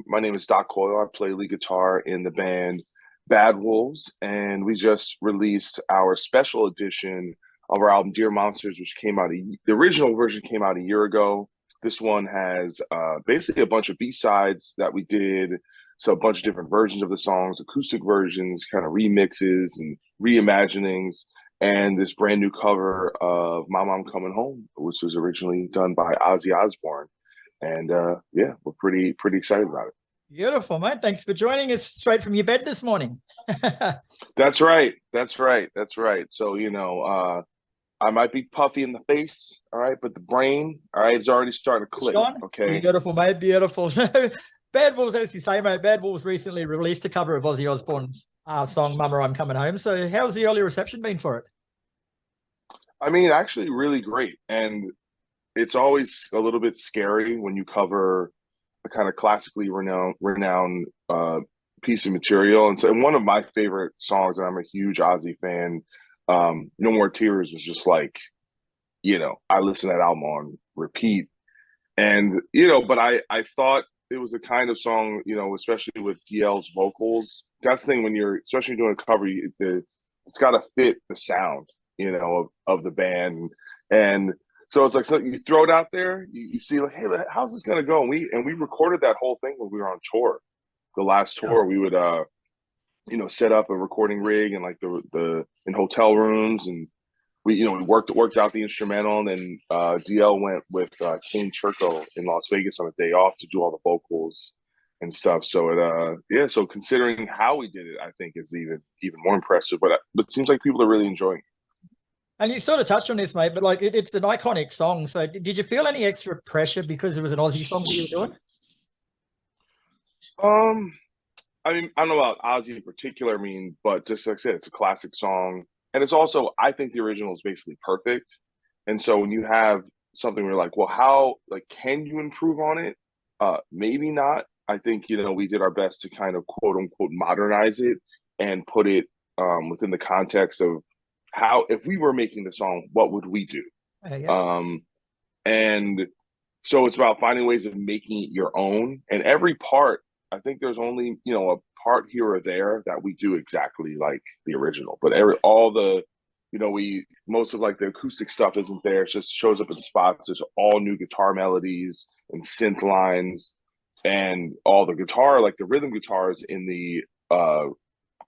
My name is Doc Coyle. I play lead guitar in the band Bad Wolves, and we just released our special edition of our album Dear Monsters, which came out. The original version came out a year ago. This one has basically a bunch of B-sides that we did, so a bunch of different versions of the songs, acoustic versions, kind of remixes and reimaginings, and this brand new cover of My Mom Coming Home, which was originally done by Ozzy Osbourne. And yeah, we're pretty excited about it. Beautiful, mate. Thanks for joining us straight from your bed this morning. That's right. So, I might be puffy in the face, all right, but the brain, all right, is already starting to click. Okay. Beautiful, mate. Beautiful. So Bad Wolves, as you say, mate, Bad Wolves recently released a cover of Ozzy Osbourne's song Mama I'm Coming Home. So how's the early reception been for it? I mean, actually really great. And it's always a little bit scary when you cover a kind of classically renowned piece of material. And so, and one of my favorite songs, and I'm a huge Ozzy fan, No More Tears, was just like, I listened to that album on repeat. And, but I thought it was a kind of song, especially with DL's vocals. That's the thing when you're, especially doing a cover, it's got to fit the sound, of the band. And so it's like something you throw it out there, you see like, hey, how's this gonna go? And we recorded that whole thing when we were on tour. The last tour, we would set up a recording rig and like the in hotel rooms, and we worked out the instrumental, and then DL went with Kane Churko in Las Vegas on a day off to do all the vocals and stuff. So so considering how we did it, I think is even more impressive. But it seems like people are really enjoying it. And you sort of touched on this, mate, but like it's an iconic song. So did you feel any extra pressure because it was an Aussie song that you were doing? I mean, I don't know about Ozzy in particular, but just like I said, it's a classic song. And it's also, I think the original is basically perfect. And so when you have something where you're like, well, can you improve on it? Maybe not. I think, we did our best to kind of quote unquote modernize it and put it within the context of how, if we were making the song, what would we do? And so it's about finding ways of making it your own. And every part, I think there's only, a part here or there that we do exactly like the original. But most of like the acoustic stuff isn't there. It just shows up in spots. There's all new guitar melodies and synth lines, and all the guitar, like the rhythm guitars in the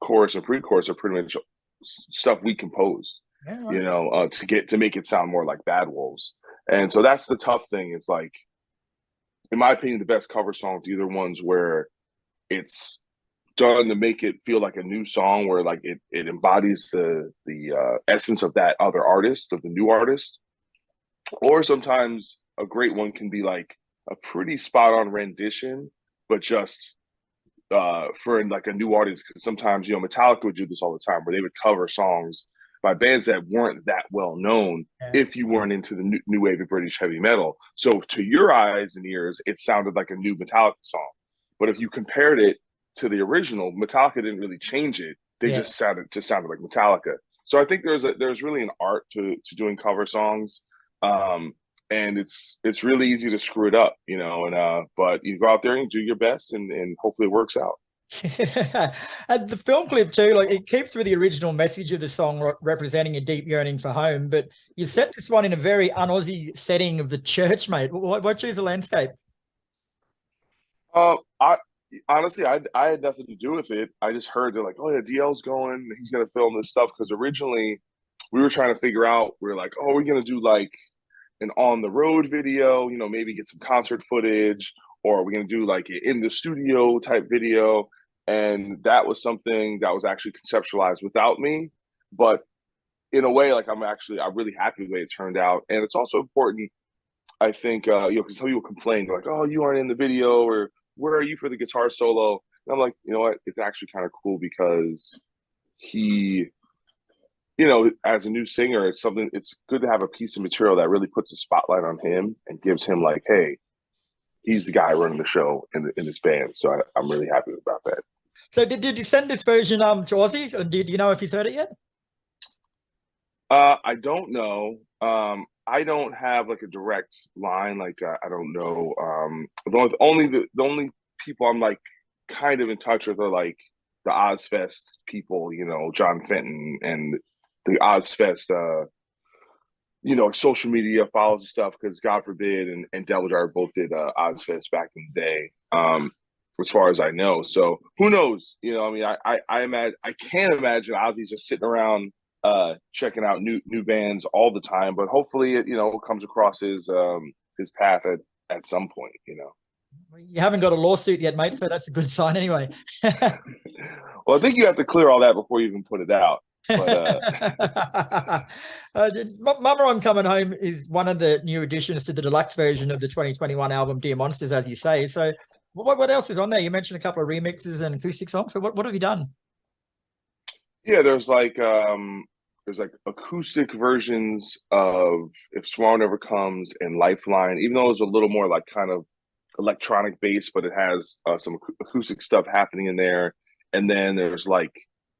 chorus and pre-chorus are pretty much stuff we composed, to make it sound more like Bad Wolves. And so that's the tough thing. It's like, in my opinion, the best cover songs are either ones where it's done to make it feel like a new song, where like it embodies the essence of that other artist, of the new artist, or sometimes a great one can be like a pretty spot on rendition, but just for like a new artist. Because sometimes Metallica would do this all the time, where they would cover songs by bands that weren't that well known if you weren't into the new wave of British heavy metal. So to your eyes and ears, it sounded like a new Metallica song. But if you compared it to the original, Metallica didn't really change it. They just sounded like Metallica. So I think there's really an art to doing cover songs. And it's really easy to screw it up, but you go out there and do your best, and hopefully it works out. And the film clip too, like it keeps with the original message of the song, representing a deep yearning for home, but you set this one in a very un-Aussie setting of the church, mate. Why choose the landscape? I honestly, I had nothing to do with it. I just heard they're like, oh yeah, DL's going, he's gonna film this stuff, because originally we were trying to figure out, we're like, oh, we're gonna do like an on the road video, maybe get some concert footage, or we're gonna do like an in the studio type video. And that was something that was actually conceptualized without me. But in a way, like I'm really happy the way it turned out. And it's also important, I think, because some people complain, like, oh, you aren't in the video, or where are you for the guitar solo? And I'm like, you know what? It's actually kind of cool, because he, as a new singer, it's good to have a piece of material that really puts a spotlight on him and gives him like, hey, he's the guy running the show in this band. So I'm really happy about that. So did you send this version to Ozzy, or do you know if he's heard it yet? I don't know. I don't have like a direct line. Like I don't know. The only people I'm like kind of in touch with are like the Ozfest people, John Fenton and the Ozfest, social media follows and stuff because God forbid and Devil Driver both did Ozfest back in the day. As far as I know, so who knows? I mean, I imagine I can't imagine Ozzy's just sitting around checking out new bands all the time, but hopefully it comes across his path at some point. You haven't got a lawsuit yet, mate, so that's a good sign anyway. Well, I think you have to clear all that before you even put it out. But Mama I'm Coming Home is one of the new additions to the deluxe version of the 2021 album Dear Monsters, as you say. So what else is on there? You mentioned a couple of remixes and acoustic songs. So what have you done? Yeah, there's like acoustic versions of If Tomorrow Never Comes and Lifeline, even though it's a little more like kind of electronic based, but it has some acoustic stuff happening in there. And then there's like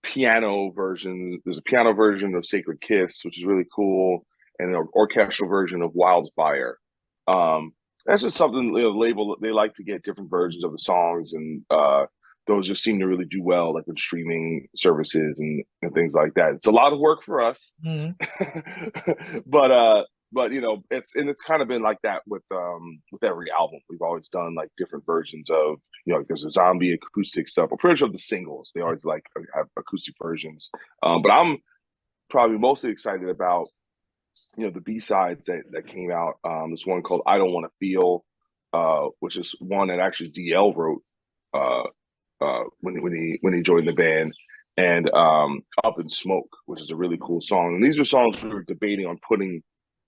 piano version. There's a piano version of Sacred Kiss, which is really cool, and an orchestral version of Wildfire. That's just something label. They like to get different versions of the songs, and those just seem to really do well, like with streaming services and things like that. It's a lot of work for us, but it's kind of been like that with every album. We've always done like different versions of like there's a zombie acoustic stuff. I'm pretty sure the singles they always like have acoustic versions. But I'm probably mostly excited about the B-sides that came out. There's one called I Don't Want to Feel, which is one that actually DL wrote when he joined the band, and Up in Smoke, which is a really cool song. And these are songs we were debating on putting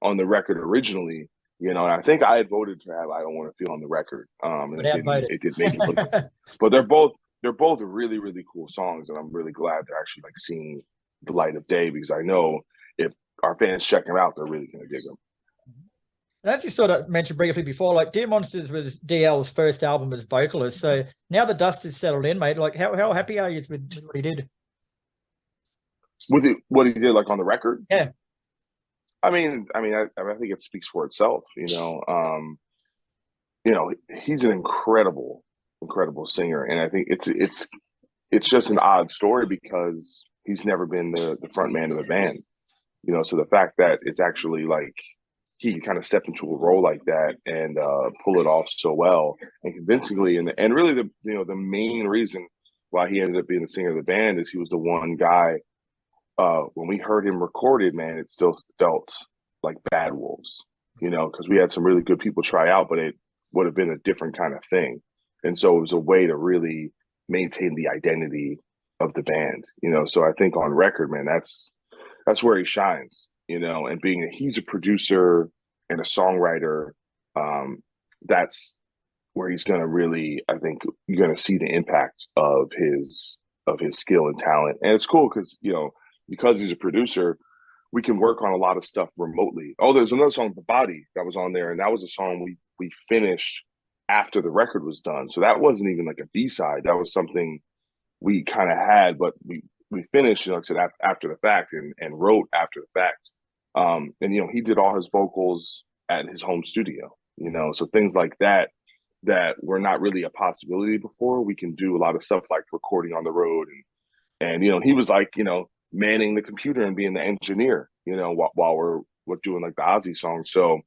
on the record originally, and I think I had voted to have I Don't Want to Feel on the record. And it did make it. But they're both really, really cool songs, and I'm really glad they're actually like seeing the light of day, because I know if our fans check them out, they're really gonna dig them. As you sort of mentioned briefly before, like Dear Monsters was DL's first album as vocalist. So now the dust has settled in, mate. Like how happy are you with what he did? With it, what he did, like on the record? Yeah. I think it speaks for itself. He's an incredible singer, and I think it's just an odd story because he's never been the front man of the band. So the fact that it's actually like he kind of stepped into a role like that and pull it off so well and convincingly, and really the main reason why he ended up being the singer of the band is he was the one guy. When we heard him recorded, man, it still felt like Bad Wolves, because we had some really good people try out, but it would have been a different kind of thing. And so it was a way to really maintain the identity of the band, So I think on record, man, that's where he shines, and being that he's a producer and a songwriter, that's where he's going to really, I think you're going to see the impact of his skill and talent. And it's cool because he's a producer, we can work on a lot of stuff remotely. Oh, there's another song, The Body, that was on there, and that was a song we finished after the record was done. So that wasn't even like a B-side. That was something we kind of had, but we finished, like I said, after the fact and wrote after the fact. And he did all his vocals at his home studio, so things like that were not really a possibility before. We can do a lot of stuff like recording on the road, and he was like, manning the computer and being the engineer, while we're doing like the Ozzy songs. So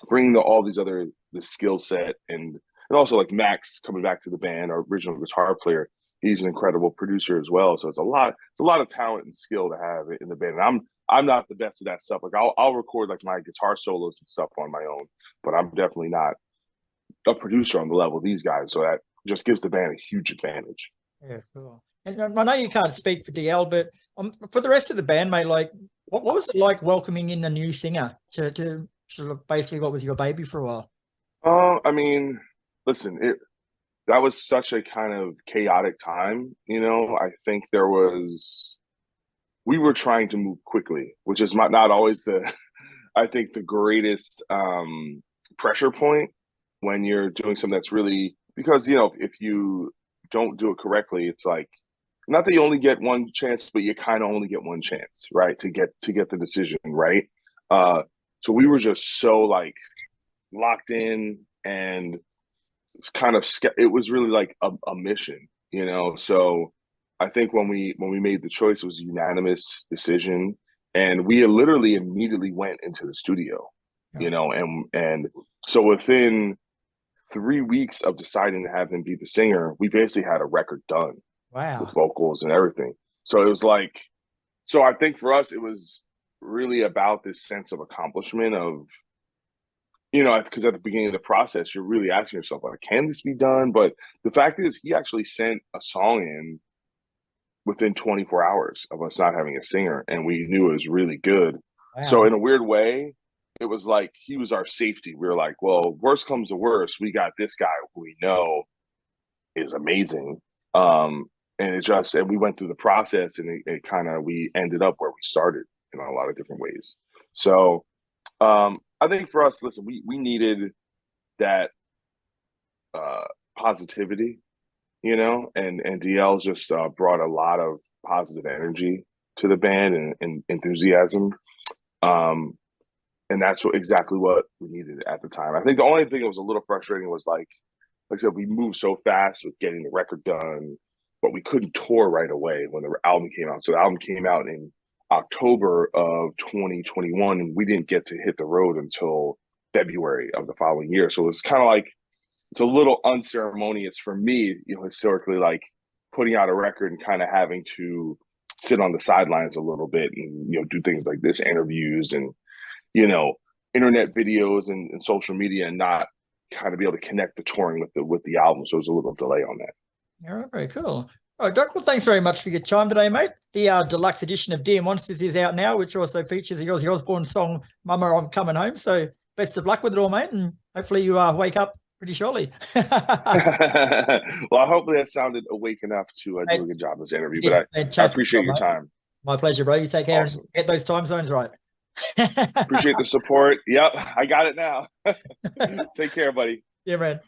bringing all these other the skill set and also like Max coming back to the band, our original guitar player, he's an incredible producer as well. So it's a lot of talent and skill to have in the band. And I'm not the best at that stuff. Like I'll record like my guitar solos and stuff on my own, but I'm definitely not a producer on the level of these guys. So that just gives the band a huge advantage. Yeah, cool. And I know you can't speak for DL, but for the rest of the band, mate, like what was it like welcoming in a new singer to sort of basically what was your baby for a while? I mean, listen, that was such a kind of chaotic time. I think we were trying to move quickly, which is not always I think the greatest pressure point when you're doing something that's really, because, if you don't do it correctly, it's like, not that you only get one chance, but you kind of only get one chance, right? To get the decision right. So we were just so like locked in, and it's kind of it was really like a mission, you know. So I think when we made the choice, it was a unanimous decision, and we literally immediately went into the studio, you know, and so within 3 weeks of deciding to have him be the singer, we basically had a record done. Wow. With vocals and everything. So it was like, so I think for us, it was really about this sense of accomplishment of, you know, because at the beginning of the process, you're really asking yourself, like, can this be done? But the fact is, he actually sent a song in within 24 hours of us not having a singer, and we knew it was really good. Wow. So in a weird way, it was like he was our safety. We were like, well, worst comes to worst, we got this guy who we know is amazing. And we went through the process, and it kind of, we ended up where we started in a lot of different ways. So I think for us, listen, we needed that positivity, you know, and DL just brought a lot of positive energy to the band and enthusiasm. And that's exactly what we needed at the time. I think the only thing that was a little frustrating was like I said, we moved so fast with getting the record done, but we couldn't tour right away when the album came out. So the album came out in October of 2021, and we didn't get to hit the road until February of the following year. So it's kind of like, it's a little unceremonious for me, you know, historically, like putting out a record and kind of having to sit on the sidelines a little bit and, you know, do things like this, interviews and, you know, internet videos and social media, and not kind of be able to connect the touring with the album. So there's a little delay on that. All right, very cool. All right, Doc, well, thanks very much for your time today, mate. The deluxe edition of Dear Monsters is out now, which also features the Ozzy Osbourne song, Mama, I'm Coming Home. So best of luck with it all, mate, and hopefully you wake up pretty shortly. Well, hopefully that sounded awake enough to do a good job in this interview, but I appreciate your time. My pleasure, bro. You take care and get those time zones right. Appreciate the support. Yep, I got it now. Take care, buddy. Yeah, man.